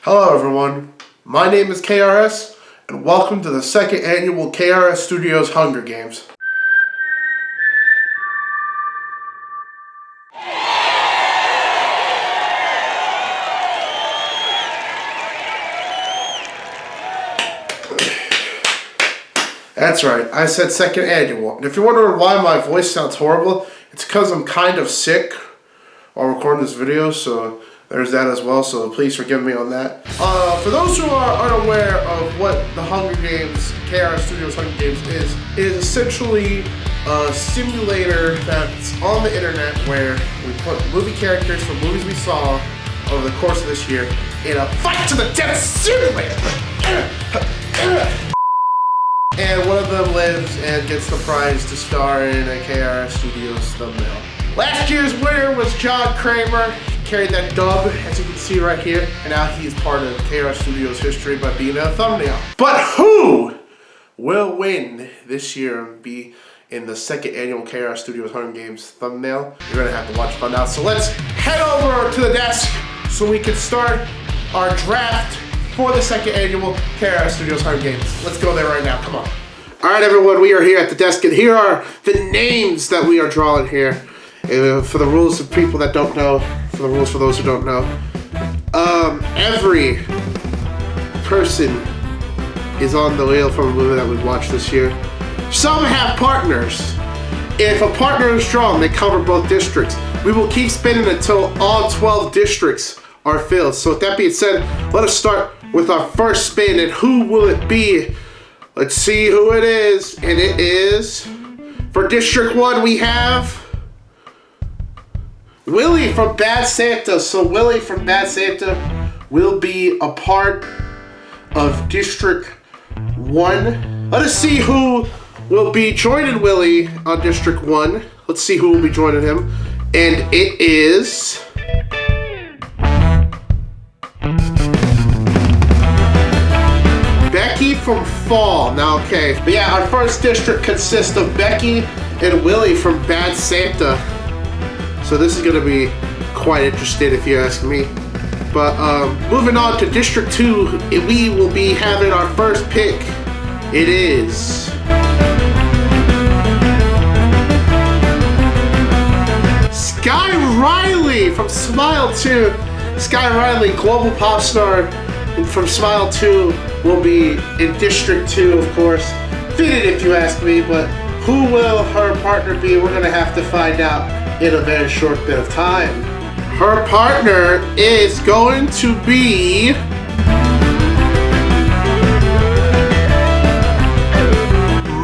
Hello everyone, my name is KRS, and welcome to the second annual KRS Studios Hunger Games. That's right, I said second annual. And if you're wondering why my voice sounds horrible, it's because I'm kind of sick while recording this video, so there's that as well, so please forgive me on that. For those who are unaware of what the Hunger Games, KRS Studios Hunger Games is, it is essentially a simulator that's on the internet where we put movie characters from movies we saw over the course of this year in a fight to the death simulator. And one of them lives and gets the prize to star in a KRS Studios thumbnail. Last year's winner was John Kramer. He carried that dub, as you can see right here, and now he's part of KRS Studios history by being a thumbnail. But who will win this year and be in the second annual KRS Studios Hunger Games thumbnail? You're gonna have to watch find out. So let's head over to the desk so we can start our draft for the second annual KRS Studios Hunger Games. Let's go there right now, come on. All right, everyone, we are here at the desk, and here are the names that we are drawing here. For the rules of people that don't know, for the rules for those who don't know, every person is on the wheel from a movie that we've watched this year. Some have partners. If a partner is drawn, they cover both districts. We will keep spinning until all 12 districts are filled. So with that being said, let us start with our first spin, and who will it be? Let's see who it is, and it is, for District 1 we have Willie from Bad Santa. So Willie from Bad Santa will be a part of District 1. Let us see who will be joining Willie on District 1. Let's see who will be joining him, and it is Becky from Fall. Now, okay, but yeah, our first district consists of Becky and Willie from Bad Santa. So this is gonna be quite interesting if you ask me. But moving on to District 2, we will be having our first pick. It is Sky Riley from Smile 2. Sky Riley, global pop star from Smile 2, will be in District 2, of course. Fitted if you ask me, but who will her partner be? We're gonna have to find out in a very short bit of time. Her partner is going to be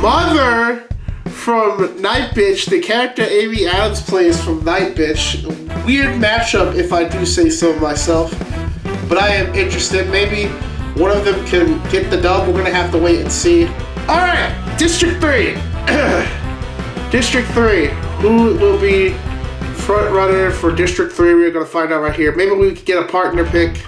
Mother from Night Bitch, the character Amy Adams plays from Night Bitch. Weird matchup if I do say so myself, but I am interested. Maybe one of them can get the dub. We're gonna have to wait and see. All right, District 3. District 3, who will be front runner for District 3? We're gonna find out right here. Maybe we could get a partner pick,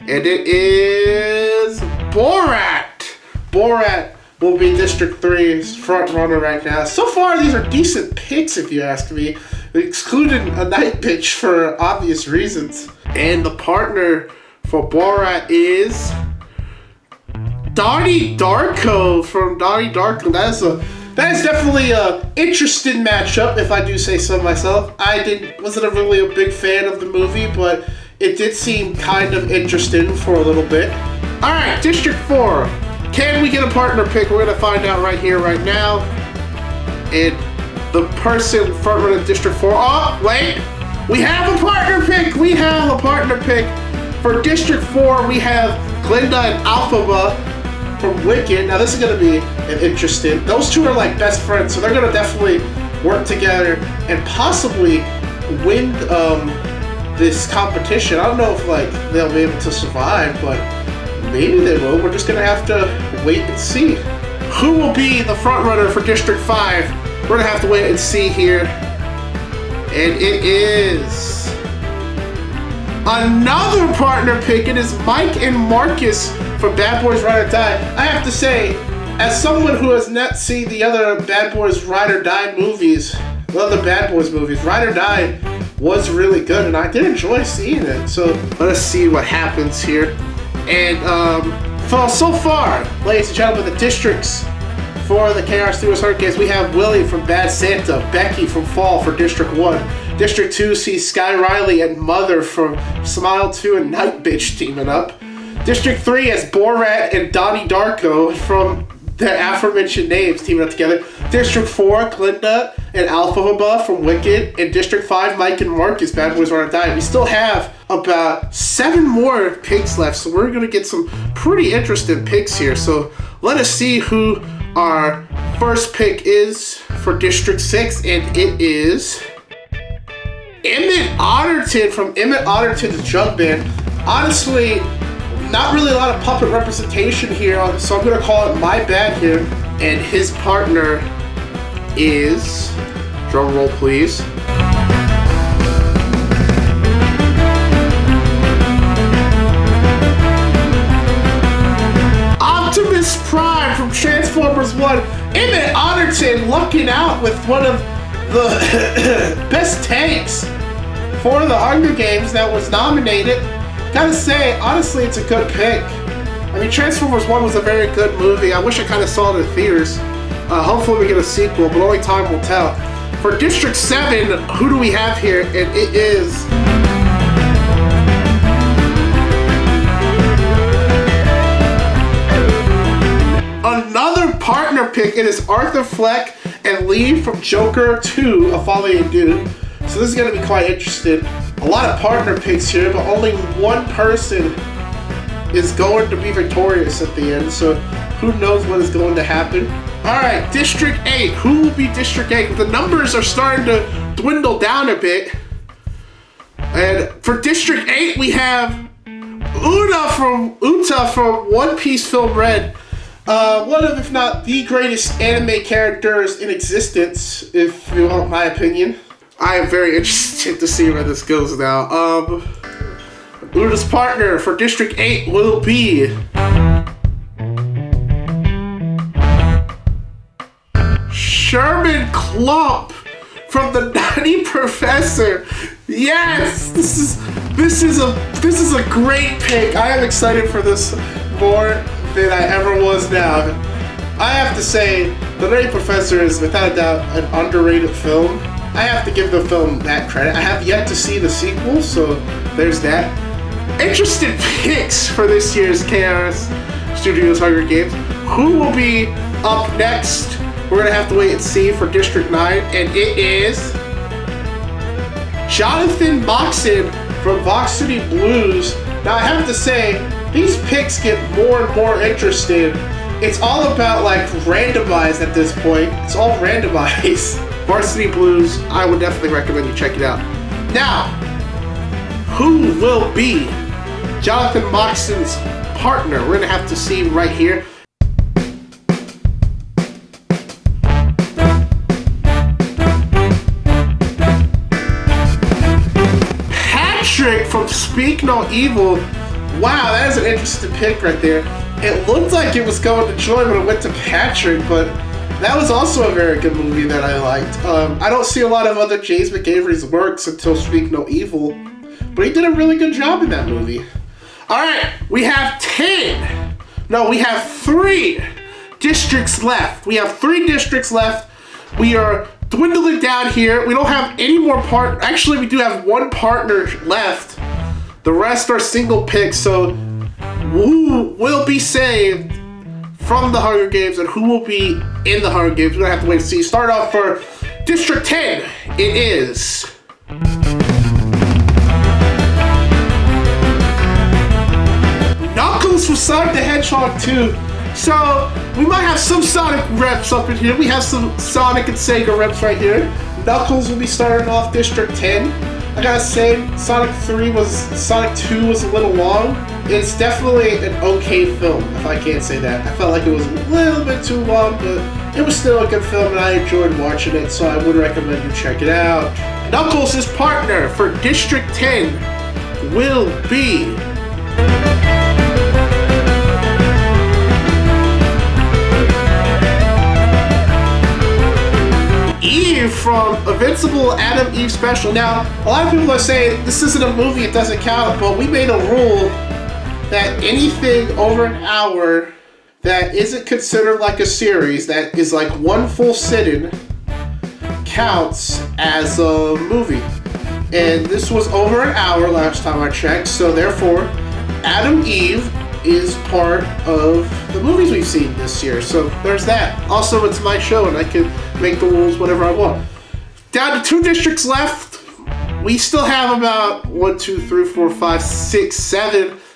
and it is Borat. Borat will be District 3's front runner right now. So far, these are decent picks if you ask me. Excluded a Night Bitch for obvious reasons. And the partner for Borat is Donnie Darko from Donnie Darko. That is definitely an interesting matchup, if I do say so myself. I wasn't really a big fan of the movie, but it did seem kind of interesting for a little bit. All right, District 4. Can we get a partner pick? We're gonna find out right here, right now. And the person front running District 4. Oh, wait. We have a partner pick. We have a partner pick. For District 4, we have Glinda and Alphaba from Wicked. Now this is gonna be interesting. Those two are like best friends, so they're gonna definitely work together and possibly win this competition. I don't know if like they'll be able to survive, but maybe they will. We're just gonna have to wait and see. Who will be the front runner for District 5? We're gonna have to wait and see here. And it is another partner pick. It is Mike and Marcus for Bad Boys Ride or Die. I have to say, as someone who has not seen the other Bad Boys Ride or Die movies, the other Bad Boys movies, Ride or Die was really good, and I did enjoy seeing it. So let us see what happens here. And so far, ladies and gentlemen, the districts for the KRS Studios Hunger Games, we have Willie from Bad Santa, Becky from Fall for District 1. District 2 sees Sky Riley and Mother from Smile 2 and Night Bitch teaming up. District 3 has Borat and Donnie Darko from the aforementioned names teaming up together. District 4, Glinda and Alphaba from Wicked. And District 5, Mike and Marcus, Bad Boys Run or Die. We still have about 7 more picks left, so we're going to get some pretty interesting picks here. So let us see who our first pick is for District 6, and it is Emmett Otterton from Emmett Otterton's Jug Band. Honestly, not really a lot of puppet representation here, so I'm going to call it my bad here. And his partner is, drum roll please, Optimus Prime from Transformers 1. Emmett Otterton lucking out with one of the best tanks for the Hunger Games that was nominated. Gotta say, honestly, it's a good pick. I mean, Transformers 1 was a very good movie. I wish I kind of saw it in theaters. Hopefully we get a sequel, but only time will tell. For District 7, who do we have here? And it is another partner pick. It is Arthur Fleck and Lee from Joker 2, A Folly and Dude. So this is going to be quite interesting. A lot of partner picks here, but only one person is going to be victorious at the end. So who knows what is going to happen. Alright, District 8. Who will be District 8? The numbers are starting to dwindle down a bit. And for District 8, we have Uta from One Piece Film Red. One of, if not the greatest anime characters in existence, if you want my opinion. I am very interested to see where this goes now. Uta's partner for District 8 will be Sherman Klump from The Nutty Professor. Yes, this is a great pick. I am excited for this more than I ever was now. I have to say, The Nutty Professor is without a doubt an underrated film. I have to give the film that credit. I have yet to see the sequel, so there's that. Interesting picks for this year's KRS Studios Hunger Games. Who will be up next? We're gonna have to wait and see for District 9, and it is Jonathan Moxon from Vox City Blues. Now I have to say, these picks get more and more interesting. It's all about like randomized at this point. It's all randomized. Varsity Blues, I would definitely recommend you check it out. Now, who will be Jonathan Moxon's partner? We're gonna have to see right here. Patrick from Speak No Evil. Wow, that is an interesting pick right there. It looked like it was going to Joy when it went to Patrick, but that was also a very good movie that I liked. I don't see a lot of other James McAvery's works until Speak No Evil, but he did a really good job in that movie. Alright, we have 3 districts left. We have 3 districts left. We are dwindling down here. We don't have any more actually, we do have 1 partner left. The rest are single picks, so who will be saved from the Hunger Games and who will be in the Hunger Games? We're gonna have to wait and see. Start off for District 10. It is Knuckles from Sonic the Hedgehog 2. So we might have some Sonic reps up in here. We have some Sonic and Sega reps right here. Knuckles will be starting off District 10. I gotta say, Sonic 2 was a little long. It's definitely an okay film, if I can't say that. I felt like it was a little bit too long, but it was still a good film and I enjoyed watching it, so I would recommend you check it out. Knuckles' partner for District 10 will be Eve from Invincible Adam Eve Special. Now, a lot of people are saying this isn't a movie, it doesn't count, but we made a rule that anything over an hour that isn't considered like a series, that is like one full sitting, counts as a movie. And this was over an hour last time I checked, so therefore, Adam Eve is part of the movies we've seen this year. So there's that. Also, it's my show and I can make the rules whatever I want. Down to 2 districts left. We still have about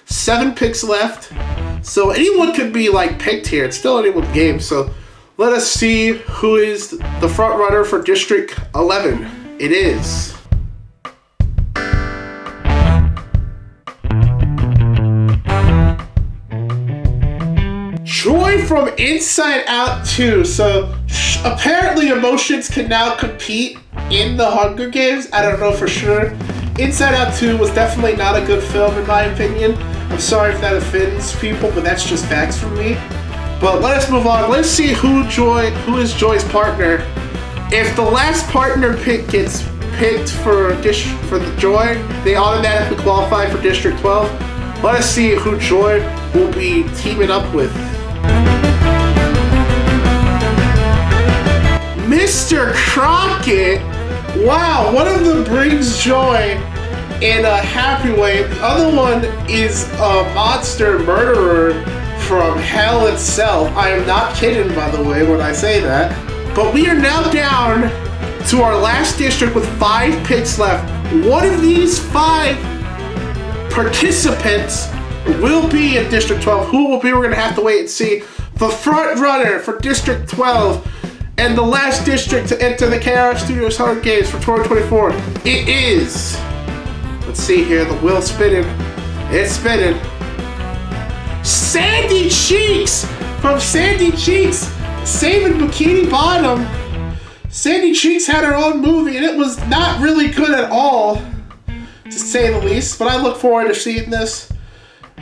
7 picks left. So anyone could be like picked here. It's still anyone's game. So let us see who is the front runner for District 11. It is Joy from Inside Out 2. So apparently emotions can now compete in the Hunger Games. I don't know for sure. Inside Out 2 was definitely not a good film in my opinion. I'm sorry if that offends people, but that's just facts from me. But let us move on. Let's see who is Joy's partner. If the last partner pick gets picked for the Joy, they automatically qualify for District 12. Let us see who Joy will be teaming up with. Mr. Crocket. Wow, one of them brings joy in a happy way. The other one is a monster murderer from hell itself. I am not kidding, by the way, when I say that. But we are now down to our last district with 5 picks left. One of these 5 participants will be in District 12. Who will be? We're going to have to wait and see. The front runner for District 12 and the last district to enter the KRS Studios Hunger Games for 2024. It is, let's see here, the wheel's spinning. It's spinning. Sandy Cheeks from Sandy Cheeks Saving Bikini Bottom. Sandy Cheeks had her own movie and it was not really good at all, to say the least. But I look forward to seeing this,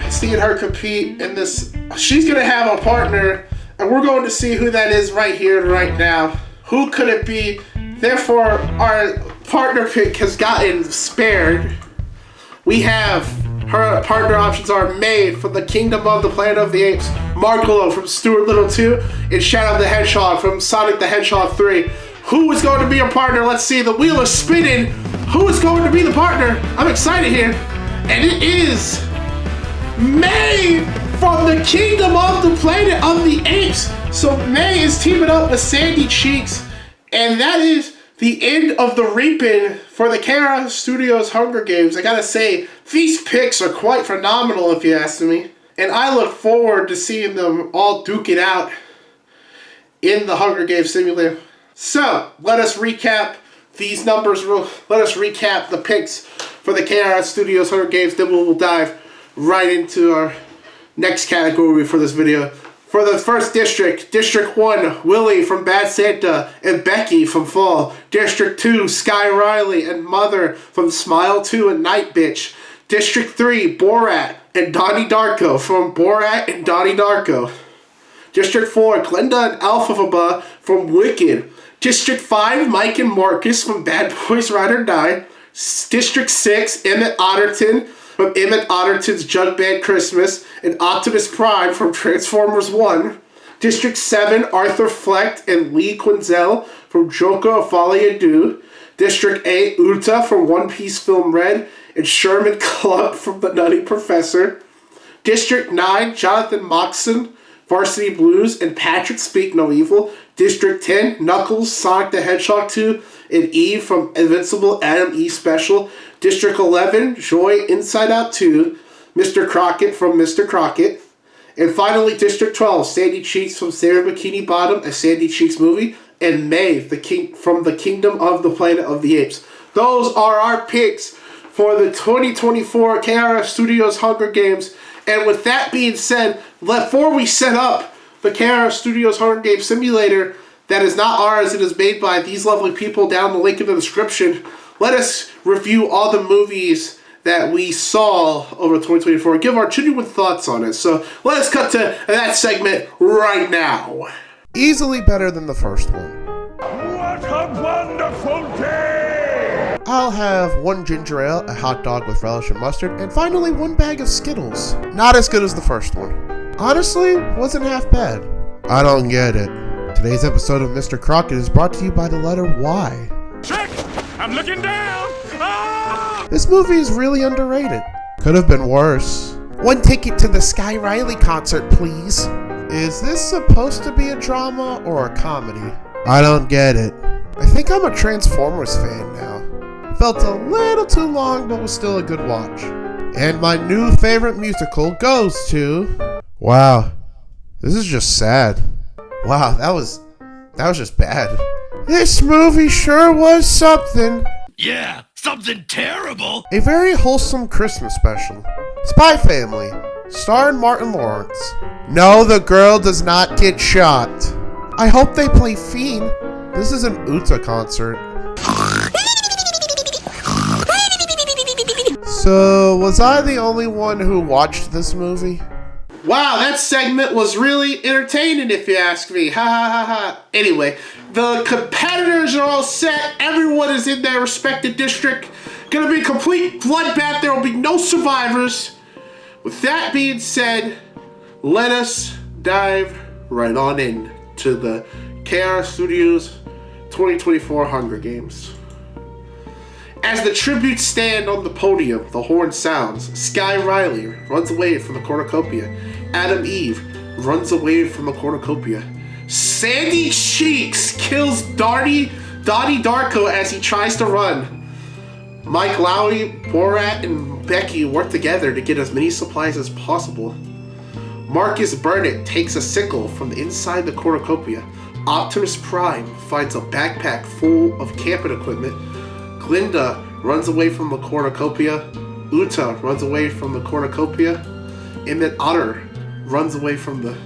seeing her compete in this. She's gonna have a partner, and we're going to see who that is right here, right now. Who could it be? Therefore, our partner pick has gotten spared. We have her partner options are May from the Kingdom of the Planet of the Apes, Markolo from Stuart Little 2, and Shadow the Hedgehog from Sonic the Hedgehog 3. Who is going to be a partner? Let's see. The wheel is spinning. Who is going to be the partner? I'm excited here. And it is May from the Kingdom of the Planet of the Apes. So May is teaming up with Sandy Cheeks. And that is the end of the reaping for the KRS Studios Hunger Games. I gotta say, these picks are quite phenomenal if you ask me. And I look forward to seeing them all duke it out in the Hunger Games simulator. So, let us recap these numbers. Let us recap the picks for the KRS Studios Hunger Games. Then we will dive right into our next category for this video. For the first district, District 1, Willie from Bad Santa and Becky from Fall. District 2, Sky Riley and Mother from Smile 2 and Night Bitch. District 3, Borat and Donnie Darko from Borat and Donnie Darko. District 4, Glenda and Alphaba from Wicked. District 5, Mike and Marcus from Bad Boys Ride or Die. District 6, Emmett Otterton from Emmett Otterton's Jug Band Christmas, and Optimus Prime from Transformers 1. District 7, Arthur Fleck and Lee Quinzel from Joker of Folie à Deux. District 8, Uta from One Piece Film Red, and Sherman Club from The Nutty Professor. District 9, Jonathan Moxon, Varsity Blues, and Patrick Speak No Evil. District 10, Knuckles, Sonic the Hedgehog 2, and Eve from Invincible Adam E Special. District 11, Joy Inside Out 2, Mr. Crocket from Mr. Crocket. And finally, District 12, Sandy Cheeks from Sarah Bikini Bottom, a Sandy Cheeks movie. And May, from the Kingdom of the Planet of the Apes. Those are our picks for the 2024 KRS Studios Hunger Games. And with that being said, before we set up the KRS Studios Hunger Games simulator that is not ours, it is made by these lovely people down the link in the description, let us review all the movies that we saw over 2024 and give our genuine thoughts on it. So let us cut to that segment right now. Easily better than the first one. What a wonderful day! I'll have 1 ginger ale, a hot dog with relish and mustard, and finally 1 bag of Skittles. Not as good as the first one. Honestly, wasn't half bad. I don't get it. Today's episode of Mr. Crocket is brought to you by the letter Y. Check! I'm looking down! Ah! This movie is really underrated. Could have been worse. 1 ticket to the Sky Riley concert, please. Is this supposed to be a drama or a comedy? I don't get it. I think I'm a Transformers fan now. Felt a little too long, but was still a good watch. And my new favorite musical goes to... Wow, this is just sad. Wow, that was just bad. This movie sure was something. Yeah, something terrible! A very wholesome Christmas special. Spy Family, starring Martin Lawrence. No, the girl does not get shot. I hope they play Fiend. This is an Uta concert. So, was I the only one who watched this movie? Wow, that segment was really entertaining if you ask me. Ha ha ha ha. Anyway, the competitors are all set. Everyone is in their respective district. Gonna be a complete bloodbath. There will be no survivors. With that being said, let us dive right on in to the KRS Studios 2024 Hunger Games. As the tributes stand on the podium, the horn sounds. Sky Riley runs away from the cornucopia. Adam Eve runs away from the cornucopia. Sandy Cheeks kills Donnie Darko as he tries to run. Mike Lowry, Borat, and Becky work together to get as many supplies as possible. Marcus Burnett takes a sickle from the inside the cornucopia. Optimus Prime finds a backpack full of camping equipment. Glinda runs away from the cornucopia. Uta runs away from the cornucopia. Emmett Otter runs away from the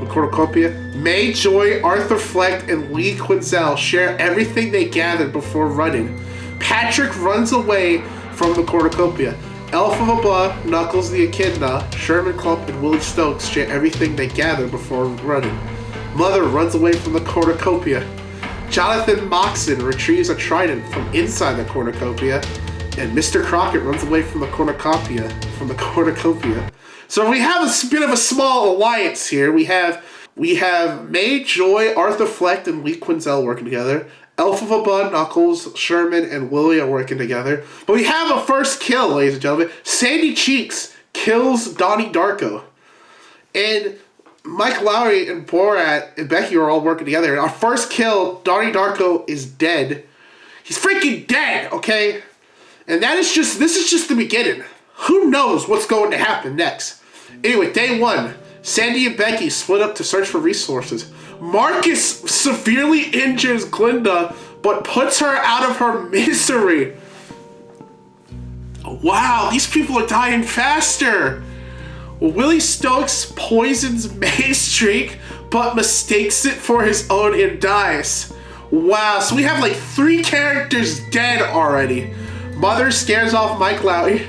cornucopia. May Joy, Arthur Fleck, and Lee Quinzel share everything they gathered before running. Patrick runs away from the cornucopia. Elf of a Blah, Knuckles the Echidna, Sherman Clump, and Willie Stokes share everything they gathered before running. Mother runs away from the cornucopia. Jonathan Moxon retrieves a trident from inside the cornucopia, and Mr. Crocket runs away from the cornucopia. So we have a bit of a small alliance here. We have May, Joy, Arthur Fleck, and Lee Quinzel working together. Elf of a Bud, Knuckles, Sherman, and Willie are working together. But we have a first kill, ladies and gentlemen. Sandy Cheeks kills Donnie Darko. And Mike Lowry and Borat and Becky are all working together. Our first kill, Donnie Darko is dead. He's freaking dead, okay? And this is just the beginning. Who knows what's going to happen next? Anyway, day 1, Sandy and Becky split up to search for resources. Marcus severely injures Glinda, but puts her out of her misery. Wow, these people are dying faster. Willie Stokes poisons May's streak, but mistakes it for his own and dies. Wow, so we have like 3 characters dead already. Mother scares off Mike Lowry.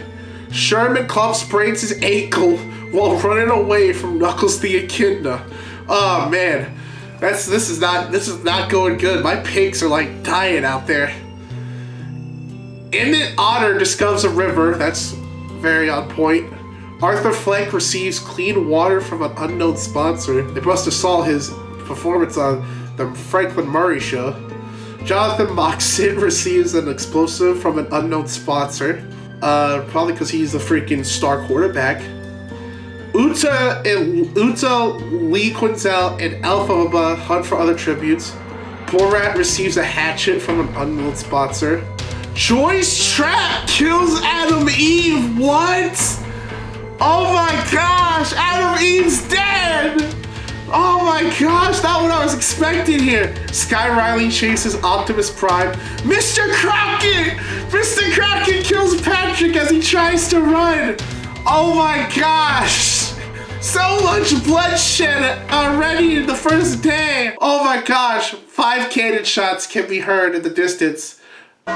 Sherman Clump sprains his ankle while running away from Knuckles the Echidna. Oh man, this is not going good. My pigs are like dying out there. Emmett Otter discovers a river. That's very on point. Arthur Fleck receives clean water from an unknown sponsor. They must have saw his performance on the Franklin Murray show. Jonathan Moxon receives an explosive from an unknown sponsor. Probably because he's the freaking star quarterback. Uta, Lee Quinzel, and Alphaba hunt for other tributes. Borat receives a hatchet from an unknown sponsor. Joy's trap kills Adam Eve. What? Oh my gosh, Adam Eve's dead! Oh my gosh, not what I was expecting here. Sky Riley chases Optimus Prime. Mr. Crocket! Mr. Crocket kills Patrick as he tries to run. Oh my gosh! So much bloodshed already in the first day. Oh my gosh, 5 cannon shots can be heard in the distance.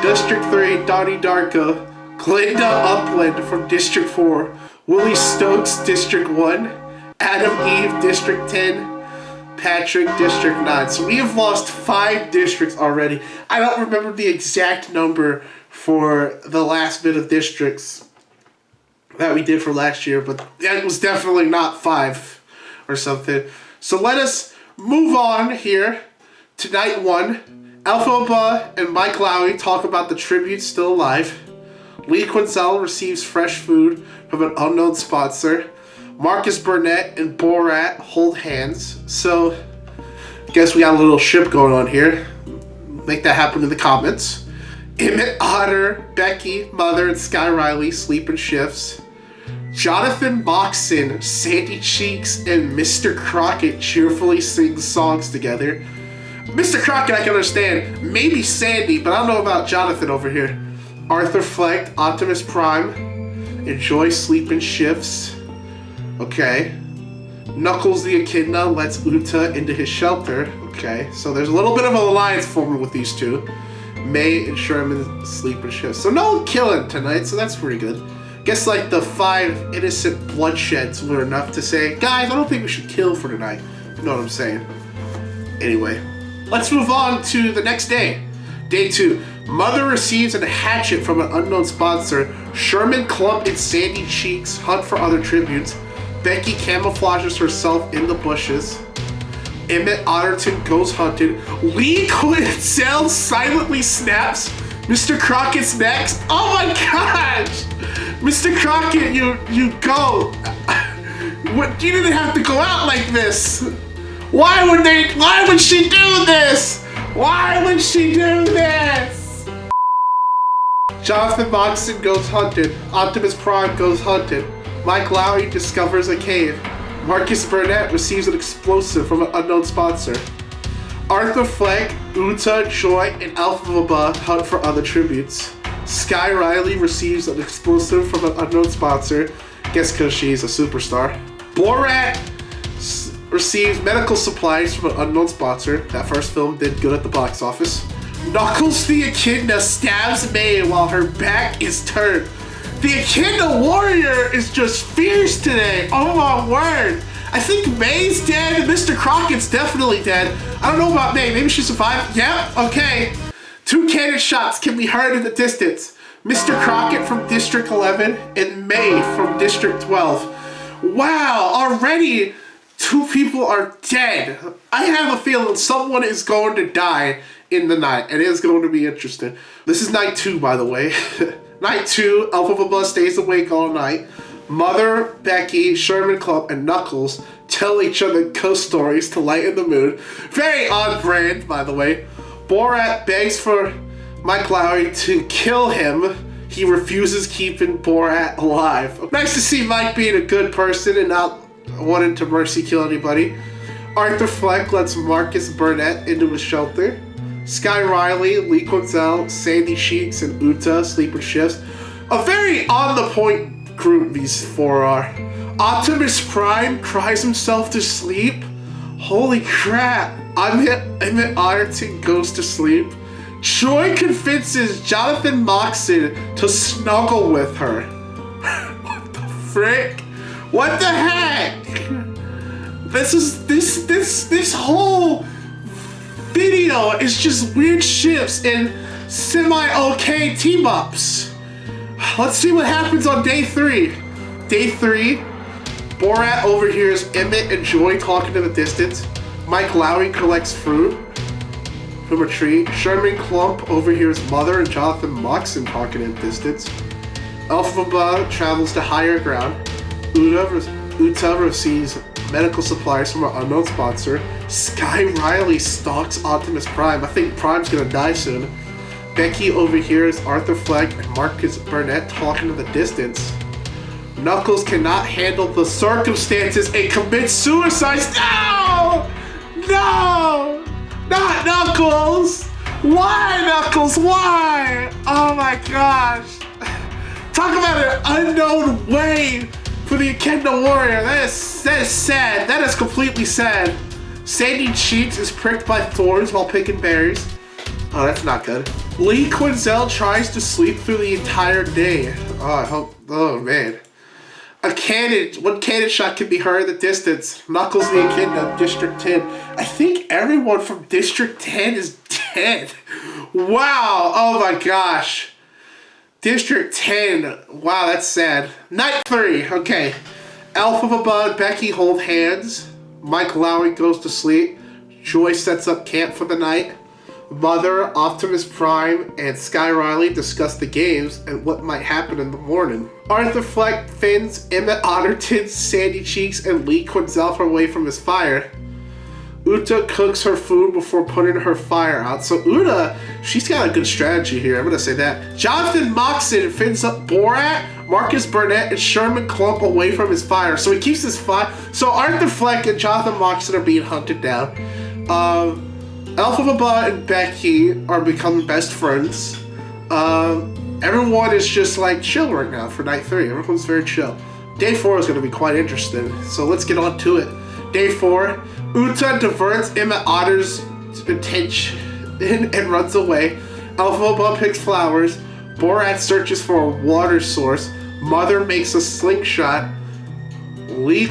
District 3, Donnie Darko. Glinda Upland from District 4. Willie Stokes, District 1. Adam Eve, District 10. Patrick, District 9. So we have lost 5 districts already. I don't remember the exact number for the last bit of districts that we did for last year, but it was definitely not 5 or something. So let us move on here to night 1. Alphaba and Mike Lowry talk about the tributes still alive. Lee Quinzel receives fresh food from an unknown sponsor. Marcus Burnett and Borat hold hands. So, I guess we got a little ship going on here. Make that happen in the comments. Emmett Otter, Becky, Mother, and Sky Riley sleep in shifts. Jonathan Moxon, Sandy Cheeks, and Mr. Crocket cheerfully sing songs together. Mr. Crocket I can understand. Maybe Sandy, but I don't know about Jonathan over here. Arthur Fleck, Optimus Prime, and Joy sleep in shifts. Okay. Knuckles the Echidna lets Uta into his shelter. Okay, so there's a little bit of an alliance forming with these two. May and Sherman sleep in shifts. So no killing tonight, so that's pretty good. Guess like the 5 innocent bloodsheds were enough to say, guys, I don't think we should kill for tonight. You know what I'm saying? Anyway, let's move on to the next day. Day 2. Mother receives a hatchet from an unknown sponsor. Sherman Clump and Sandy Cheeks hunt for other tributes. Becky camouflages herself in the bushes. Emmett Otterton goes hunted. Lee Quinzel silently snaps Mr. Crockett's next. Oh my gosh! Mr. Crocket, you go. What, you didn't have to go out like this. Why would she do this? Why would she do this? Jonathan Moxon goes hunted. Optimus Prime goes hunted. Mike Lowry discovers a cave. Marcus Burnett receives an explosive from an unknown sponsor. Arthur Fleck, Uta, Joy, and Alphaba hunt for other tributes. Sky Riley receives an explosive from an unknown sponsor. Guess because she's a superstar. Borat receives medical supplies from an unknown sponsor. That first film did good at the box office. Knuckles the Echidna stabs May while her back is turned. The Echidna warrior is just fierce today. Oh my word. I think May's dead and Mr. Crockett's definitely dead. I don't know about May. Maybe she survived. Yep, okay. 2 cannon shots can be heard in the distance. Mr. Crocket from District 11 and May from District 12. Wow, already 2 people are dead. I have a feeling someone is going to die in the night. It is going to be interesting. This is night 2, by the way. Night 2, Alphaba stays awake all night. Mother, Becky, Sherman Clump, and Knuckles tell each other ghost stories to lighten the mood. Very on brand, by the way. Borat begs for Mike Lowry to kill him. He refuses keeping Borat alive. Nice to see Mike being a good person and not wanting to mercy kill anybody. Arthur Fleck lets Marcus Burnett into his shelter. Sky Riley, Lee Quinzel, Sandy Cheeks, and Uta sleep in shifts. A very on-the-point group these 4 are. Optimus Prime cries himself to sleep. Holy crap. Emmett Otterton goes to sleep. Joy convinces Jonathan Moxon to snuggle with her. What the frick? What the heck? This whole video is just weird ships and semi-okay team-ups. Let's see what happens on day 3. Day 3, Borat overhears Emmett and Joy talking in the distance. Mike Lowry collects fruit from a tree. Sherman Clump overhears Mother and Jonathan Moxon talking in the distance. Alphaba travels to higher ground. Uta receives medical supplies from an unknown sponsor. Sky Riley stalks Optimus Prime. I think Prime's gonna die soon. Becky overhears Arthur Fleck and Marcus Burnett talking in the distance. Knuckles cannot handle the circumstances and commits suicide. No! No! Not Knuckles! Why, Knuckles? Why? Oh my gosh. Talk about an unknown way for the Echidna warrior. That is sad. That is completely sad. Sandy Cheeks is pricked by thorns while picking berries. Oh, that's not good. Lee Quinzel tries to sleep through the entire day. Oh, I hope. Oh, man. One cannon shot can be heard in the distance. Knuckles the Echidna, District 10. I think everyone from District 10 is dead. Wow, oh my gosh. District 10, wow, that's sad. Night 3, okay. Alpha Bud, Becky hold hands. Mike Lowry goes to sleep. Joy sets up camp for the night. Mother, Optimus Prime, and Sky Riley discuss the games and what might happen in the morning. Arthur Fleck fins Emmett Otterton, Sandy Cheeks, and Lee Quinzel away from his fire. Uta cooks her food before putting her fire out. So Uta, she's got a good strategy here, I'm gonna say that. Jonathan Moxon fins up Borat, Marcus Burnett, and Sherman Klump away from his fire. So he keeps his fire. So Arthur Fleck and Jonathan Moxon are being hunted down. Alpha Baba and Becky are becoming best friends. Everyone is just like chill right now for night 3. Everyone's very chill. Day 4 is going to be quite interesting, so let's get on to it. Day 4, Uta diverts Emmett Otter's attention and runs away. Alpha Baba picks flowers. Borat searches for a water source. Mother makes a slingshot. Lee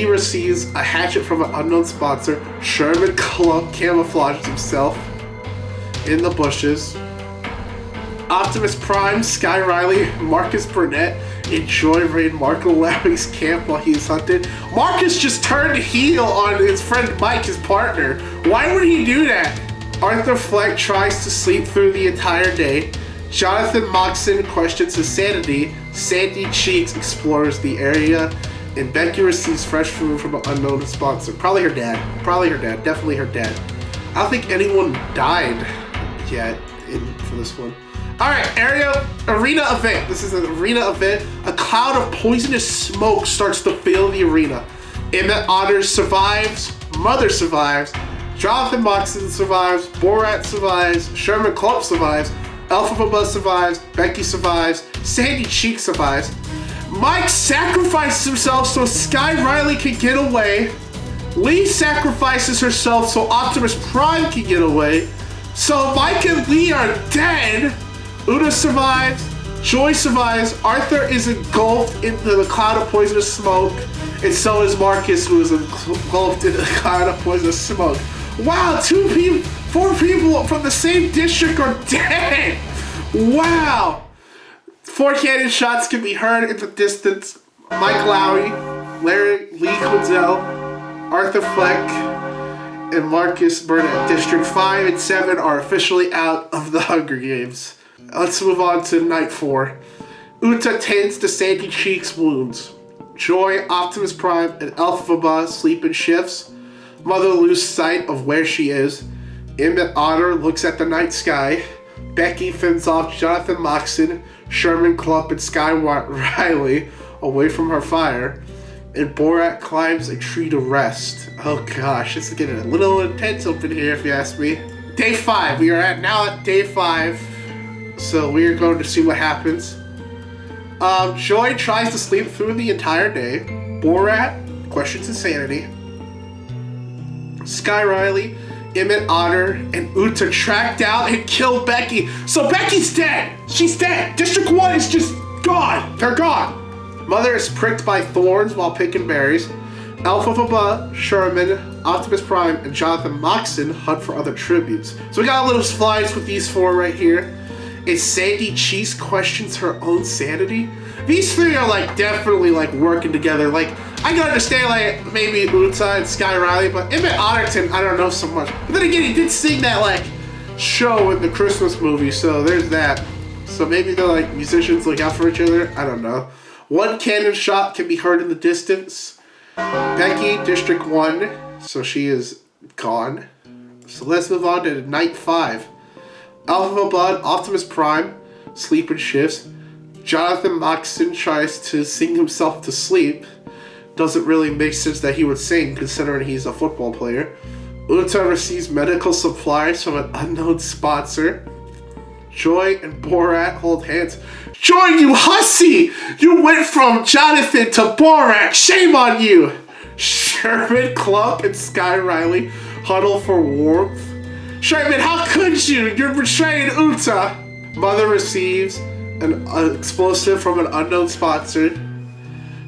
receives a hatchet from an unknown sponsor. Sherman Klump camouflages himself in the bushes. Optimus Prime, Sky Riley, Marcus Burnett enjoy raid Marco Lowry's camp while he's hunted. Marcus just turned heel on his friend Mike, his partner. Why would he do that? Arthur Fleck tries to sleep through the entire day. Jonathan Moxon questions his sanity. Sandy Cheeks explores the area. And Becky receives fresh food from an unknown sponsor. Probably her dad. Definitely her dad. I don't think anyone died yet for this one. Alright, arena event. This is an arena event. A cloud of poisonous smoke starts to fill the arena. Emmett Otter survives. Mother survives. Jonathan Moxon survives. Borat survives. Sherman Klump survives. Alpha Baba survives. Becky survives. Sandy Cheek survives. Mike sacrifices himself so Sky Riley can get away. Lee sacrifices herself so Optimus Prime can get away. So Mike and Lee are dead. Uta survives. Joy survives. Arthur is engulfed into the cloud of poisonous smoke. And so is Marcus, who is engulfed in the cloud of poisonous smoke. Wow, 4 people from the same district are dead. Wow. 4 cannon shots can be heard in the distance. Mike Lowry, Lee Quinzel, Arthur Fleck, and Marcus Burnett. District 5 and 7 are officially out of the Hunger Games. Let's move on to night 4. Uta tends to Sandy Cheek's wounds. Joy, Optimus Prime, and Alpha Baba sleep in shifts. Mother loses sight of where she is. Emmett Otter looks at the night sky. Becky fends off Jonathan Moxon, Sherman Klump, and Sky Riley away from her fire. And Borat climbs a tree to rest. Oh gosh, this is getting a little intense up in here if you ask me. Day 5, we are now at day 5. So we are going to see what happens. Joy tries to sleep through the entire day. Borat questions insanity. Sky Riley, Emmett Otter, and Uta track down and kill Becky. So Becky's dead. She's dead. District 1 is just gone. They're gone. Mother is pricked by thorns while picking berries. Alpha Baba, Sherman, Optimus Prime, and Jonathan Moxon hunt for other tributes. So we got a little slides with these 4 right here. And Sandy Cheese questions her own sanity. These 3 are like definitely like working together. Like I can understand like maybe Uta and Sky Riley, but Emmett Otterton I don't know so much. But then again, he did sing that like show in the Christmas movie, so there's that. So maybe they're like musicians look out for each other. I don't know. 1 cannon shot can be heard in the distance. Becky, District 1, so she is gone. So let's move on to night 5. Alpha Blood, Optimus Prime, sleep in shifts. Jonathan Moxon tries to sing himself to sleep. Doesn't really make sense that he would sing considering he's a football player. Uta receives medical supplies from an unknown sponsor. Joy and Borat hold hands. Joy, you hussy! You went from Jonathan to Borat! Shame on you! Sherman, Klump, and Sky Riley huddle for warmth. Sherman, how could you? You're betraying Uta! Mother receives an explosive from an unknown sponsor.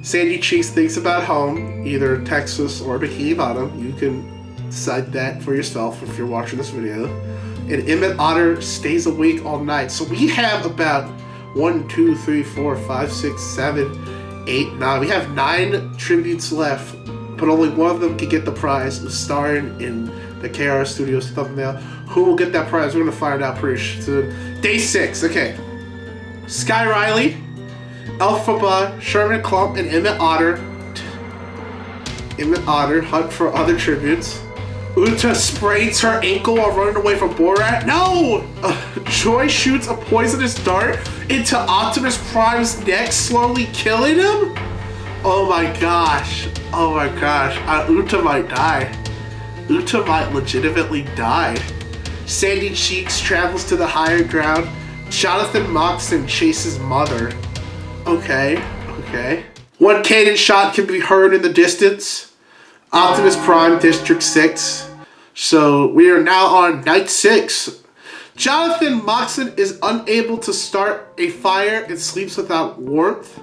Sandy Cheeks thinks about home, either Texas or Bikini Bottom. You can decide that for yourself if you're watching this video. And Emmett Otter stays awake all night. So we have about 1, 2, 3, 4, 5, 6, 7, 8, 9. We have 9 tributes left, but only one of them can get the prize of starring in the KRS Studios thumbnail. Who will get that prize? We're gonna find out pretty soon. Day 6, okay. Sky Riley, Elphaba, Sherman Klump, and Emmett Otter. Emmett Otter hunt for other tributes. Uta sprains her ankle while running away from Borat. No! Joy shoots a poisonous dart into Optimus Prime's neck, slowly killing him? Oh my gosh. Oh my gosh. Uta might die. Uta might legitimately die. Sandy Cheeks travels to the higher ground. Jonathan Moxon chases Mother. Okay. One cannon shot can be heard in the distance. Optimus Prime, District 6. So we are now on night 6. Jonathan Moxon is unable to start a fire and sleeps without warmth.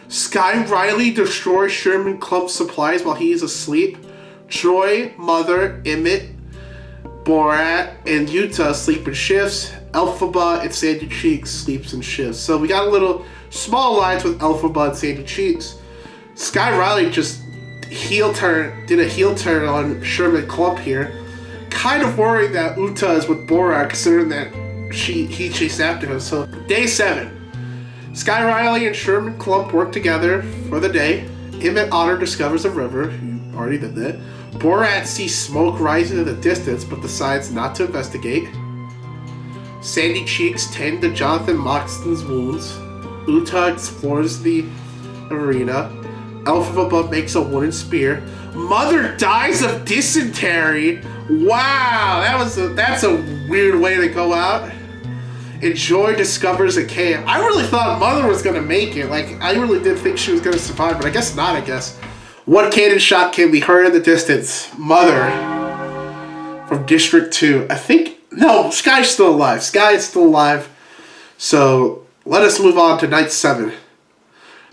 Sky Riley destroys Sherman Klump's supplies while he is asleep. Joy, Mother, Emmett, Borat, and Utah sleep in shifts. Elphaba and Sandy Cheeks sleeps in shifts. So we got a little small lines with Elphaba and Sandy Cheeks. Sky Riley just did a heel turn on Sherman Klump here. Kind of worried that Uta is with Borat, considering that he chased after him. So day 7. Sky Riley and Sherman Klump work together for the day. Emmett Otter discovers a river. You already did that. Borat sees smoke rising in the distance, but decides not to investigate. Sandy Cheeks tend to Jonathan Moxon's wounds. Uta explores the arena. Elphaba makes a wooden spear. Mother dies of dysentery. Wow, that's a weird way to go out. And Joy discovers a cave. I really thought Mother was gonna make it. Like, I really did think she was gonna survive, but I guess not, I guess. One cannon shot can be heard in the distance. Mother from District 2. No, Sky's still alive. Sky is still alive. So let us move on to night 7.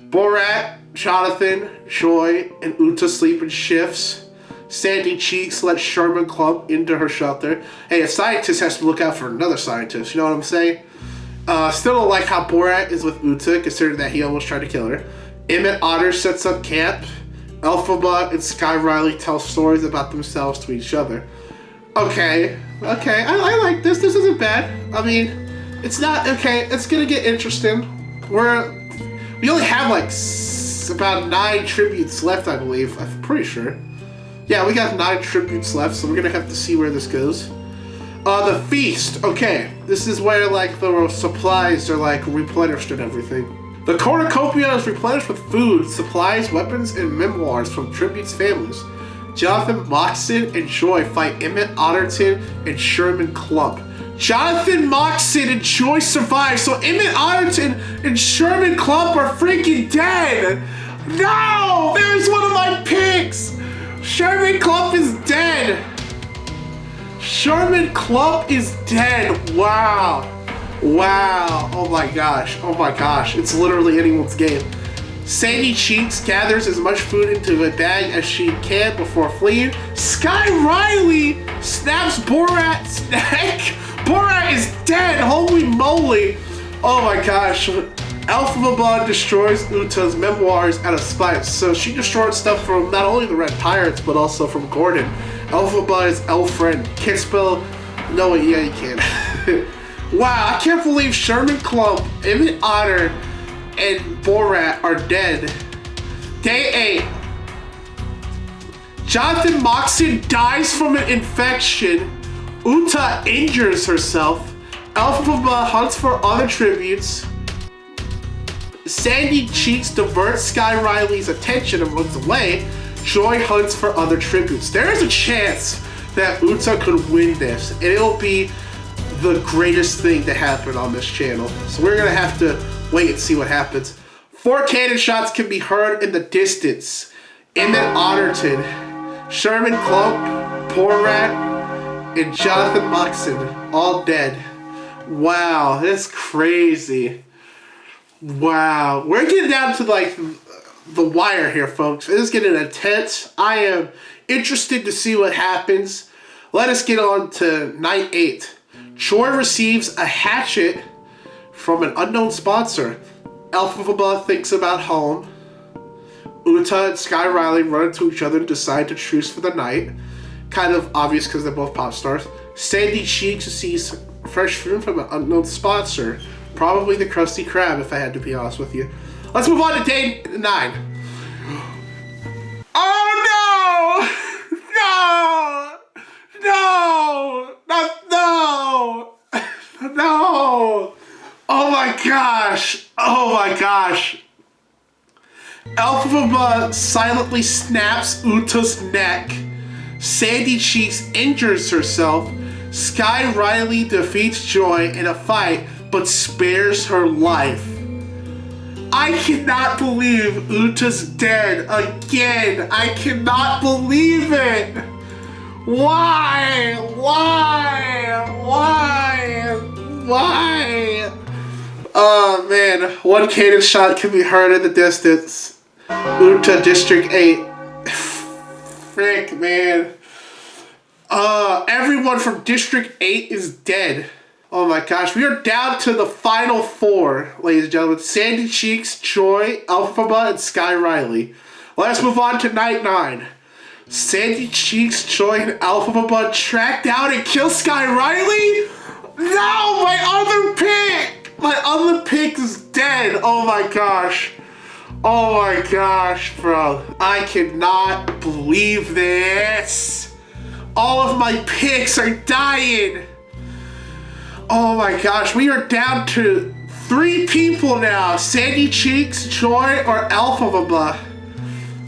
Borat, Jonathan, Joy, and Uta sleep in shifts. Sandy Cheeks lets Sherman Klump into her shelter. Hey, a scientist has to look out for another scientist. You know what I'm saying? Still don't like how Borat is with Uta, considering that he almost tried to kill her. Emmett Otter sets up camp. Elphaba and Sky Riley tell stories about themselves to each other. Okay, I like this. This isn't bad. I mean, it's not okay. It's gonna get interesting. We only have like about 9 tributes left, I believe. I'm pretty sure. Yeah, we got 9 tributes left, so we're gonna have to see where this goes. The feast. Okay, this is where like the supplies are like replenished and everything. The cornucopia is replenished with food, supplies, weapons, and memoirs from tributes' families. Jonathan Moxon and Joy fight Emmett Otterton and Sherman Klump. Jonathan Moxon and Joy survive, so Emmett Otterton and Sherman Klump are freaking dead! No! There's one of my picks! Sherman Klump is dead! Sherman Klump is dead! Wow! Oh my gosh. It's literally anyone's game. Sandy Cheeks gathers as much food into a bag as she can before fleeing. Sky Riley snaps Borat's neck. Borat is dead. Holy moly. Oh my gosh. Elphaba destroys Uta's memoirs out of spite. So she destroyed stuff from not only the Red Pirates, but also from Gordon. Elphaba is Elfriend. Can't spell. No, yeah, you can. Wow, I can't believe Sherman Klump, Emmett Otter, and Borat are dead. Day 8. Jonathan Moxon dies from an infection. Uta injures herself. Elphaba hunts for other tributes. Sandy Cheeks diverts Sky Riley's attention and runs away. Joy hunts for other tributes. There is a chance that Uta could win this, and it'll be the greatest thing to happen on this channel. So we're gonna have to wait and see what happens. 4 cannon shots can be heard in the distance. Emmett Otterton, Sherman Klump, Borat, and Jonathan Moxon all dead. Wow, that's crazy. Wow, we're getting down to like the wire here, folks. It is getting intense. I am interested to see what happens. Let us get on to night 8. Choi receives a hatchet from an unknown sponsor. Alphaba thinks about home. Uta and Sky Riley run into each other and decide to truce for the night. Kind of obvious because they're both pop stars. Sandy Cheeks sees fresh food from an unknown sponsor. Probably the Krusty Krab, if I had to be honest with you. Let's move on to day 9. Oh no! No! No! No! No! No! Oh my gosh! Oh my gosh! Alphaba silently snaps Uta's neck. Sandy Cheeks injures herself. Sky Riley defeats Joy in a fight, but spares her life. I cannot believe Uta's dead again. I cannot believe it. Why? Why? Why? Why? Oh man, one cannon shot can be heard in the distance. Uta District 8. Frick, man. Everyone from District 8 is dead. Oh my gosh, we are down to the final 4, ladies and gentlemen. Sandy Cheeks, Joy, Alphaba, and Sky Riley. Let's move on to night 9. Sandy Cheeks, Joy, and Alphaba track down and kill Sky Riley? No, my other pick! My other pick is dead. Oh my gosh. Oh my gosh, bro. I cannot believe this. All of my picks are dying. Oh my gosh, we are down to 3 people now. Sandy Cheeks, Joy, or Alphaba.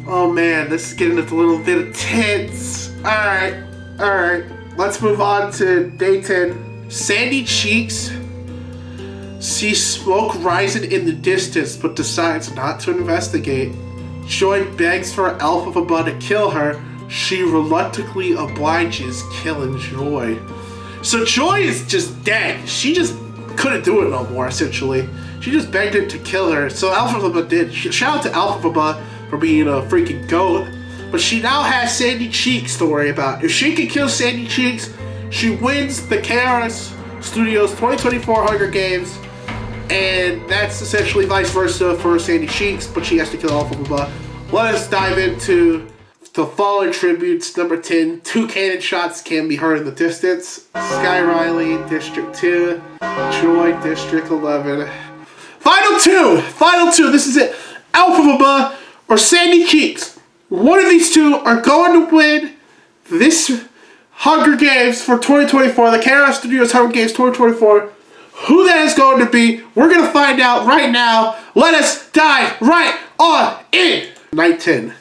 Oh man, this is getting a little bit tense. Alright. Let's move on to day 10. Sandy Cheeks sees smoke rising in the distance, but decides not to investigate. Joy begs for Alphaba to kill her. She reluctantly obliges, killing Joy. So Joy is just dead. She just couldn't do it no more, essentially. She just begged him to kill her. So Alphaba did. Shout out to Alphaba for being a freaking goat. But she now has Sandy Cheeks to worry about. If she can kill Sandy Cheeks, she wins the KRS Studios 2024 Hunger Games. And that's essentially vice versa for Sandy Cheeks, but she has to kill Alphaba. Let us dive into the fallen tributes. Number 10, 2 cannon shots can be heard in the distance. Sky Riley, District 2. Joy, District 11. Final two, this is it. Alphaba or Sandy Cheeks. One of these two are going to win this Hunger Games for 2024, the KRS Studios Hunger Games 2024. Who that is going to be, we're going to find out right now. Let us dive right on in. Night 10.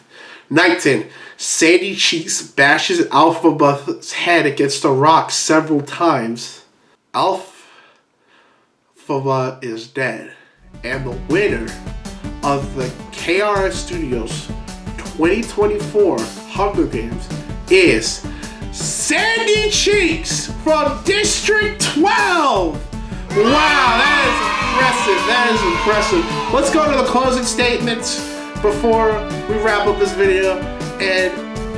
Sandy Cheeks bashes Alphaba's head against a rock several times. Alphaba is dead. And the winner of the KRS Studios 2024 Hunger Games is Sandy Cheeks from District 12. Wow, that is impressive. Let's go to the closing statements before we wrap up this video and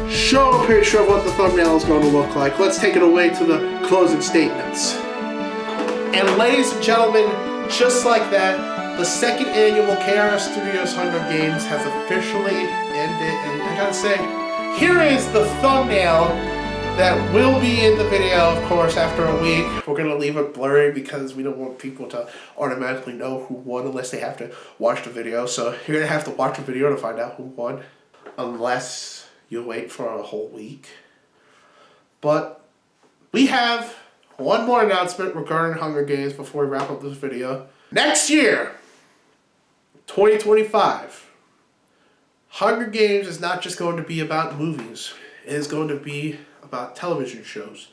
show a picture of what the thumbnail is going to look like. Let's take it away to the closing statements. And ladies and gentlemen, just like that, the second annual KRS Studios Hunger Games has officially ended. And I gotta say, here is the thumbnail that will be in the video, of course, after a week. We're going to leave it blurry because we don't want people to automatically know who won unless they have to watch the video. So you're going to have to watch the video to find out who won, unless you wait for a whole week. But we have one more announcement regarding Hunger Games before we wrap up this video. Next year, 2025, Hunger Games is not just going to be about movies. It is going to be about television shows.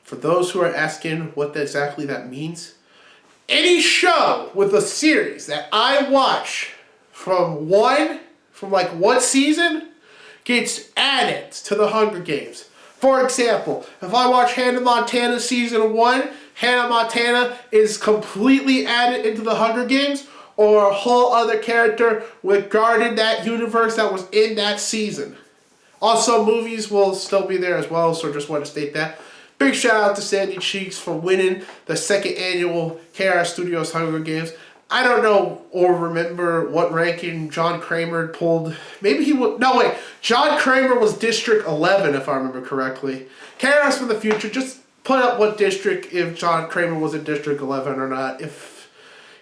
For those who are asking what exactly that means, any show with a series that I watch from one season gets added to the Hunger Games. For example, if I watch Hannah Montana Season 1, Hannah Montana is completely added into the Hunger Games. or a whole other character regarding that universe that was in that season. Also, movies will still be there as well, so just want to state that. Big shout out to Sandy Cheeks for winning the 2nd annual KRS Studios Hunger Games. I don't know or remember what ranking John Kramer pulled. Maybe he would. No, wait. John Kramer was District 11, if I remember correctly. KRS for the future, just put up what district, if John Kramer was in District 11 or not. If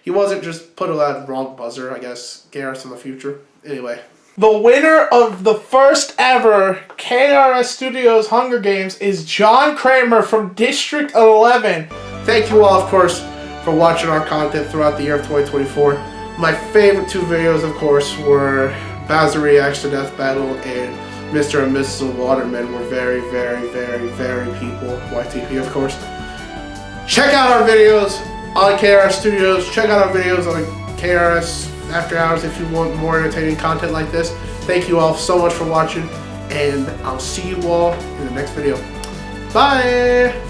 he wasn't, just put a wrong buzzer, I guess. KRS in the future. Anyway. The winner of the first ever KRS Studios Hunger Games is John Kramer from District 11. Thank you all, of course, for watching our content throughout the year of 2024. My favorite 2 videos, of course, were Bowser Reacts to Death Battle and Mr. and Mrs. Waterman were very, very, very, very people. YTP, of course. Check out our videos on KRS Studios. Check out our videos on KRS After Hours if you want more entertaining content like this. Thank you all so much for watching, and I'll see you all in the next video. Bye!